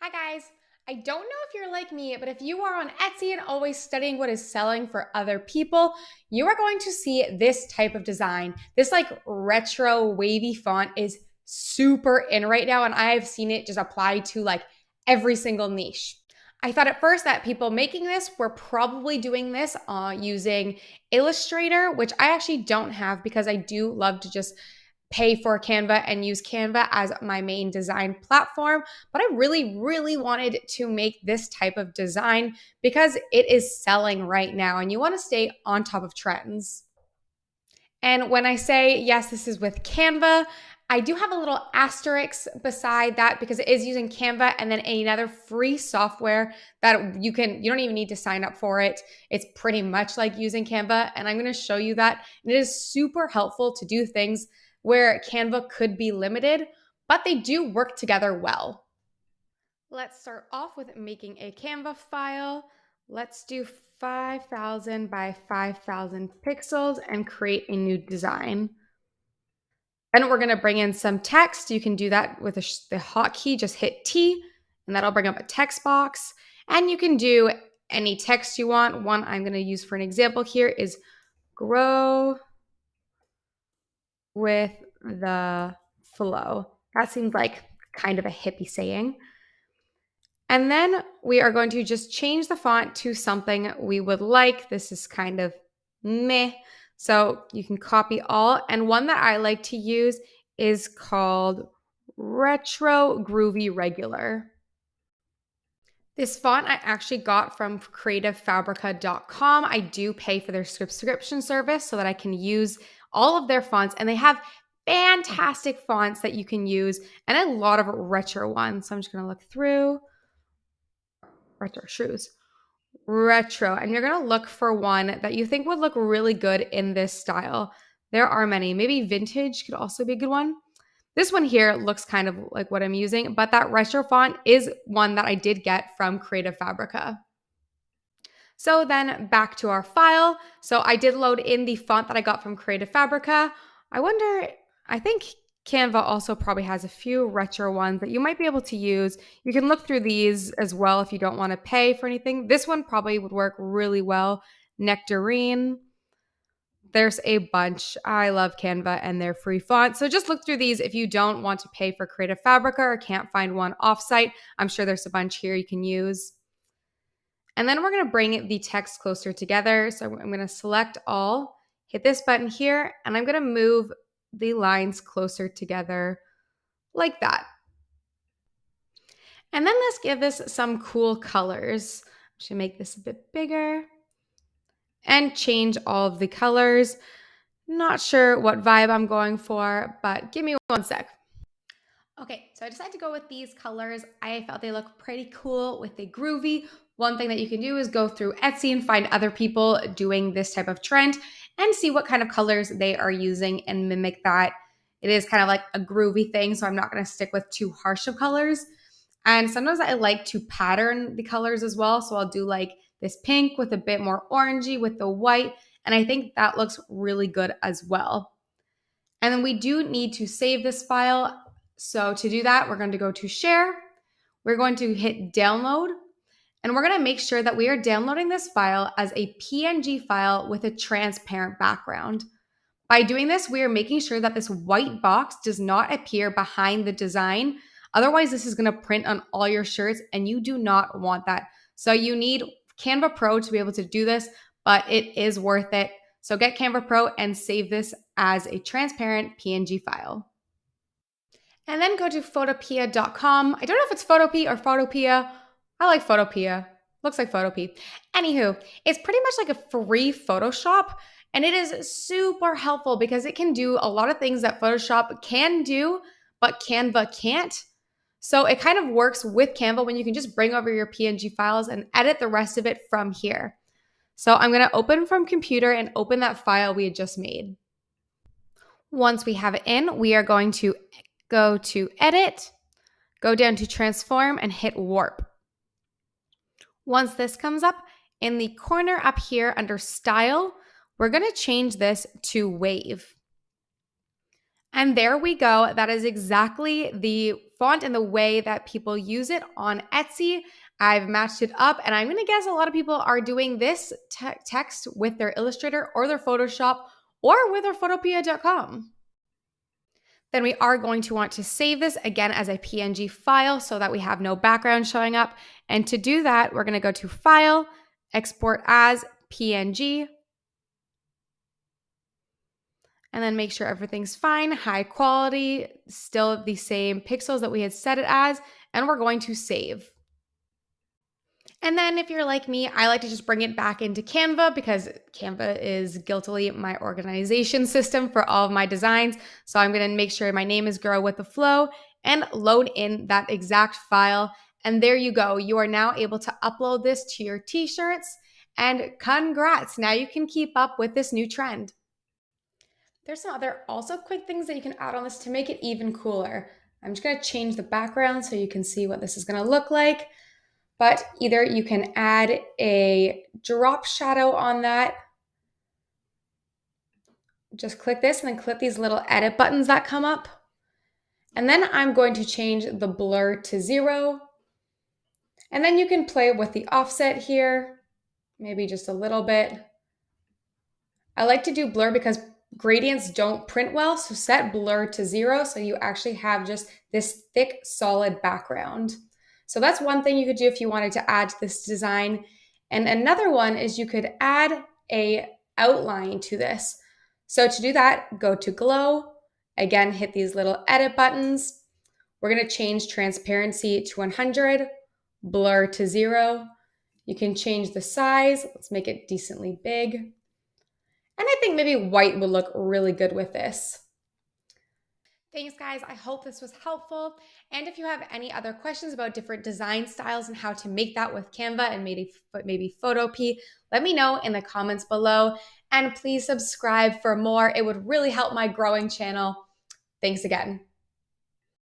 Hi guys. I don't know if you're like me, but if you are on Etsy and always studying what is selling for other people, you are going to see this type of design. This like retro wavy font is super in right now, and I've seen it just apply to like every single niche. I thought at first that people making this were probably doing this using Illustrator, which I actually don't have because I do love to just pay for Canva and use Canva as my main design platform. But I really wanted to make this type of design because it is selling right now and you want to stay on top of trends. And when I say, yes, this is with Canva, I do have a little asterisk beside that because it is using Canva and then another free software that you don't even need to sign up for it. It's pretty much like using Canva, and I'm going to show you that. And it is super helpful to do things where Canva could be limited, but they do work together well. Let's start off with making a Canva file. Let's do 5,000 by 5,000 pixels and create a new design. And we're going to bring in some text. You can do that with the hotkey. Just hit T, and that'll bring up a text box. And you can do any text you want. One I'm going to use for an example here is grow with the flow. That seems like kind of a hippie saying. And then we are going to just change the font to something we would like. This is kind of meh. So you can copy all. And one that I like to use is called Retro Groovy Regular. This font I actually got from creativefabrica.com. I do pay for their subscription service so that I can use all of their fonts, and they have fantastic fonts that you can use and a lot of retro ones. So I'm just going to look through retro shoes. Retro, and you're going to look for one that you think would look really good in this style. There are many. Maybe vintage could also be a good one. This one here looks kind of like what I'm using, but that retro font is one that I did get from Creative Fabrica. So then back to our file. So I did load in the font that I got from Creative Fabrica. I think Canva also probably has a few retro ones that you might be able to use. You can look through these as well if you don't want to pay for anything. This one probably would work really well. Nectarine. There's a bunch. I love Canva and their free fonts. So just look through these if you don't want to pay for Creative Fabrica or can't find one offsite. I'm sure there's a bunch here you can use. And then we're going to bring the text closer together. So I'm going to select all, hit this button here, and I'm going to move the lines closer together like that. And then let's give this some cool colors. I should make this a bit bigger and change all of the colors. Not sure what vibe I'm going for, but give me one sec. Okay, so I decided to go with these colors. I felt they look pretty cool with the groovy. One thing that you can do is go through Etsy and find other people doing this type of trend and see what kind of colors they are using and mimic that. It is kind of like a groovy thing, so I'm not going to stick with too harsh of colors. And sometimes I like to pattern the colors as well. So I'll do like this pink with a bit more orangey with the white. And I think that looks really good as well. And then we do need to save this file. So to do that, we're going to go to share. We're going to hit download. And we're going to make sure that we are downloading this file as a PNG file with a transparent background. By doing this, we are making sure that this white box does not appear behind the design. Otherwise, this is going to print on all your shirts and you do not want that. So you need Canva Pro to be able to do this, but it is worth it. So get Canva Pro and save this as a transparent PNG file. And then go to photopea.com. I don't know if it's Photopea or Photopea. I like Photopea. Looks like Photopea. Anywho, it's pretty much like a free Photoshop, and it is super helpful because it can do a lot of things that Photoshop can do, but Canva can't. So it kind of works with Canva when you can just bring over your PNG files and edit the rest of it from here. So I'm going to open from computer and open that file we had just made. Once we have it in, we are going to go to edit, go down to transform and hit warp. Once this comes up, in the corner up here under style, we're going to change this to wave. And there we go. That is exactly the font and the way that people use it on Etsy. I've matched it up, and I'm going to guess a lot of people are doing this text with their Illustrator or their Photoshop or with their photopea.com. Then we are going to want to save this again as a PNG file so that we have no background showing up. And to do that, we're going to go to File, Export as PNG, and then make sure everything's fine, high quality, still the same pixels that we had set it as, and we're going to save. And then if you're like me, I like to just bring it back into Canva because Canva is guiltily my organization system for all of my designs. So I'm going to make sure my name is Grow with the Flow and load in that exact file. And there you go. You are now able to upload this to your t-shirts, and congrats. Now you can keep up with this new trend. There's some other also quick things that you can add on this to make it even cooler. I'm just going to change the background so you can see what this is going to look like. But either you can add a drop shadow on that. Just click this and then click these little edit buttons that come up. And then I'm going to change the blur to 0. And then you can play with the offset here, maybe just a little bit. I like to do blur because gradients don't print well, so set blur to 0 so you actually have just this thick, solid background. So that's one thing you could do if you wanted to add to this design. And another one is you could add a outline to this. So to do that, go to Glow. Again, hit these little edit buttons. We're going to change transparency to 100, blur to 0. You can change the size. Let's make it decently big. And I think maybe white would look really good with this. Thanks, guys. I hope this was helpful. And if you have any other questions about different design styles and how to make that with Canva and maybe Photopea, let me know in the comments below. And please subscribe for more. It would really help my growing channel. Thanks again.